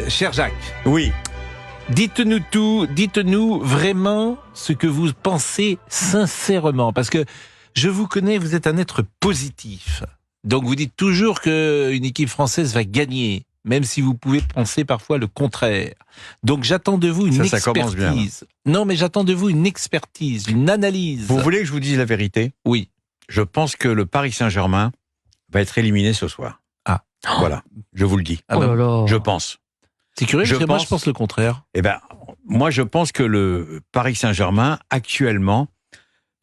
Cher Jacques. Oui. Dites-nous tout, dites-nous vraiment ce que vous pensez sincèrement, parce que je vous connais, vous êtes un être positif. Donc vous dites toujours qu'une équipe française va gagner, même si vous pouvez penser parfois le contraire. Donc j'attends de vous une Ça commence bien, expertise. Non, mais j'attends de vous une expertise, une analyse. Vous voulez que je vous dise la vérité ? Oui. Je pense que le Paris Saint-Germain va être éliminé ce soir. Ah. Voilà, je vous le dis. Ah ben, Je pense. c'est curieux, parce que moi je pense le contraire. Eh ben, moi je pense que le Paris Saint-Germain, actuellement,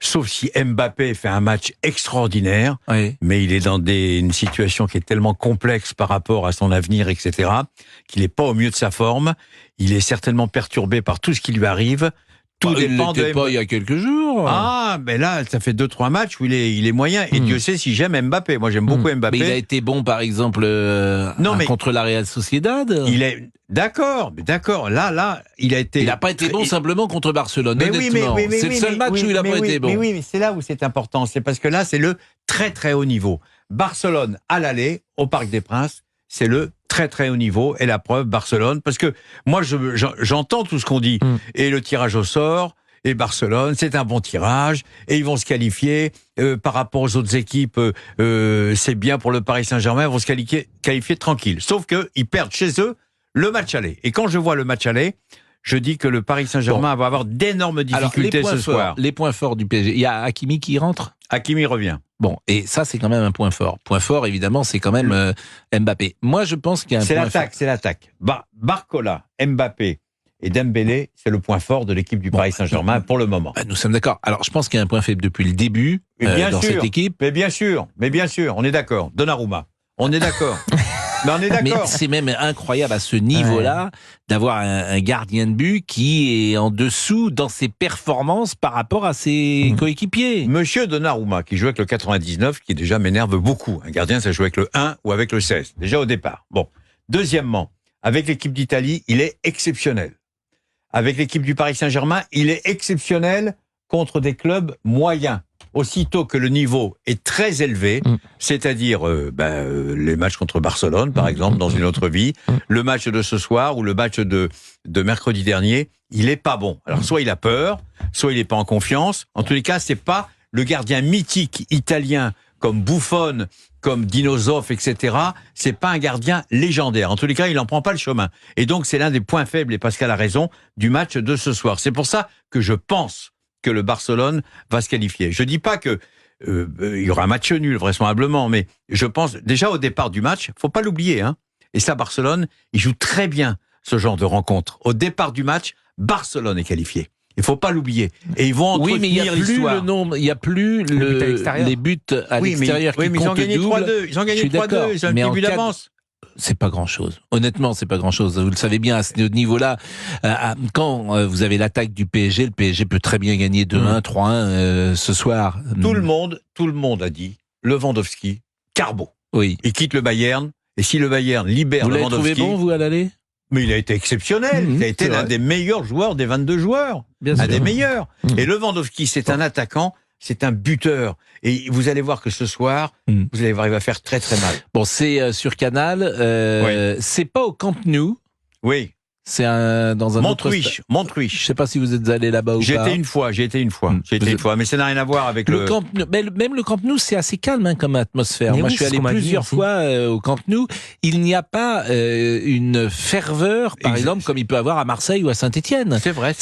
sauf si Mbappé fait un match extraordinaire, Oui. mais il est dans une situation qui est tellement complexe par rapport à son avenir, etc., qu'il n'est pas au mieux de sa forme. Il est certainement perturbé par tout ce qui lui arrive. Tout dépend il n'était pas il y a quelques jours. Ah, mais là, ça fait 2-3 matchs où il est moyen. Et Dieu sait si j'aime Mbappé. Moi, j'aime beaucoup Mbappé. Mais il a été bon, par exemple, contre la Real Sociedad. Il est d'accord, mais d'accord. Là, il a été. Il n'a pas été bon simplement contre Barcelone. Mais honnêtement. C'est le seul match où il n'a pas été bon. Mais oui, mais c'est là où c'est important. C'est parce que là, c'est le très très haut niveau. Barcelone à l'aller au Parc des Princes, c'est le très très haut niveau. Et la preuve, Barcelone, parce que moi, j'entends tout ce qu'on dit. Et le tirage au sort. Et Barcelone, c'est un bon tirage, et ils vont se qualifier par rapport aux autres équipes. C'est bien pour le Paris Saint-Germain, ils vont se qualifier tranquille. Sauf qu'ils perdent chez eux le match aller. Et quand je vois le match aller, je dis que le Paris Saint-Germain va avoir d'énormes difficultés ce soir. Les points forts du PSG. Il y a Hakimi qui rentre. Hakimi revient. Bon, et ça, c'est quand même un point fort. Point fort, évidemment, c'est quand même Mbappé. Moi, je pense qu'il y a un point fort. C'est l'attaque. Barcola, Mbappé et Dembélé, c'est le point fort de l'équipe du Paris Saint-Germain pour le moment. Nous sommes d'accord. Alors, je pense qu'il y a un point faible depuis le début dans cette équipe. Mais bien sûr, on est d'accord. Donnarumma, on est d'accord. Mais on est d'accord. Mais c'est même incroyable à ce niveau-là d'avoir un gardien de but qui est en dessous dans ses performances par rapport à ses coéquipiers. Monsieur Donnarumma, qui joue avec le 99, qui déjà m'énerve beaucoup. Un gardien, ça joue avec le 1 ou avec le 16, déjà au départ. Bon. Deuxièmement, avec l'équipe d'Italie, il est exceptionnel. Avec l'équipe du Paris Saint-Germain, il est exceptionnel contre des clubs moyens. Aussitôt que le niveau est très élevé, c'est-à-dire les matchs contre Barcelone, par exemple, dans une autre vie, le match de ce soir ou le match de mercredi dernier, il est pas bon. Alors, soit il a peur, soit il n'est pas en confiance. En tous les cas, c'est pas le gardien mythique italien comme Buffon, comme Dino Zoff, etc., c'est pas un gardien légendaire. En tous les cas, il n'en prend pas le chemin. Et donc, c'est l'un des points faibles, et Pascal a raison, du match de ce soir. C'est pour ça que je pense que le Barcelone va se qualifier. Je dis pas que il y aura un match nul, vraisemblablement, mais je pense, déjà au départ du match, faut pas l'oublier, hein. Et ça, Barcelone, il joue très bien ce genre de rencontre. Au départ du match, Barcelone est qualifié. Il faut pas l'oublier. Et ils vont entretenir l'histoire. Il n'y a plus les buts à l'extérieur qui mais ils ont gagné 3-2. Ils ont gagné 3-2. Ils ont un petit but d'avance. C'est pas grand-chose. Honnêtement, c'est pas grand-chose. Vous le savez bien, à ce niveau-là, quand vous avez l'attaque du PSG, le PSG peut très bien gagner 2-1, 3-1 ce soir. Tout le monde a dit Lewandowski, Carbo. Oui. Il quitte le Bayern. Et si le Bayern libère Lewandowski... Vous l'avez trouvé bon, vous, à l'aller ? Mais il a été exceptionnel. Il a été l'un des meilleurs joueurs des 22 joueurs. Bien un sûr. des meilleurs. Et Lewandowski, c'est un attaquant, c'est un buteur. Et vous allez voir que ce soir, vous allez voir, il va faire très très mal. Bon, c'est sur Canal. C'est pas au Camp Nou. Oui. C'est dans un Montjuïc. Je sais pas si vous êtes allé là-bas ou pas. J'ai été une fois, mais ça n'a rien à voir avec le Camp Nou. Même le Camp Nou, c'est assez calme comme atmosphère. Moi, je suis allé plusieurs fois au Camp Nou. Il n'y a pas une ferveur, par exemple, comme il peut avoir à Marseille ou à Saint-Étienne. C'est vrai.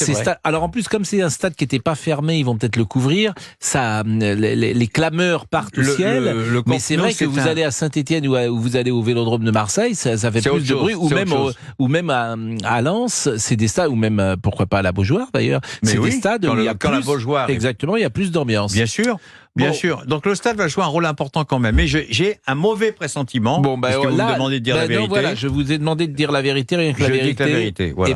Alors en plus, comme c'est un stade qui n'était pas fermé, ils vont peut-être le couvrir. Ça, les clameurs partent au ciel. Mais c'est vrai que vous allez à Saint-Étienne ou vous allez au Vélodrome de Marseille, ça fait plus de bruit. Ou même à Lens, c'est des stades, ou même, pourquoi pas à la Beaujoire d'ailleurs, c'est des stades où il y a plus... la Beaujoire, exactement, il y a plus d'ambiance. Bien sûr. Donc le stade va jouer un rôle important quand même. Mais j'ai un mauvais pressentiment. Bon, parce que vous me demandez de dire la vérité. Non, voilà, je vous ai demandé de dire la vérité, rien que la vérité. Je dis que la vérité, voilà.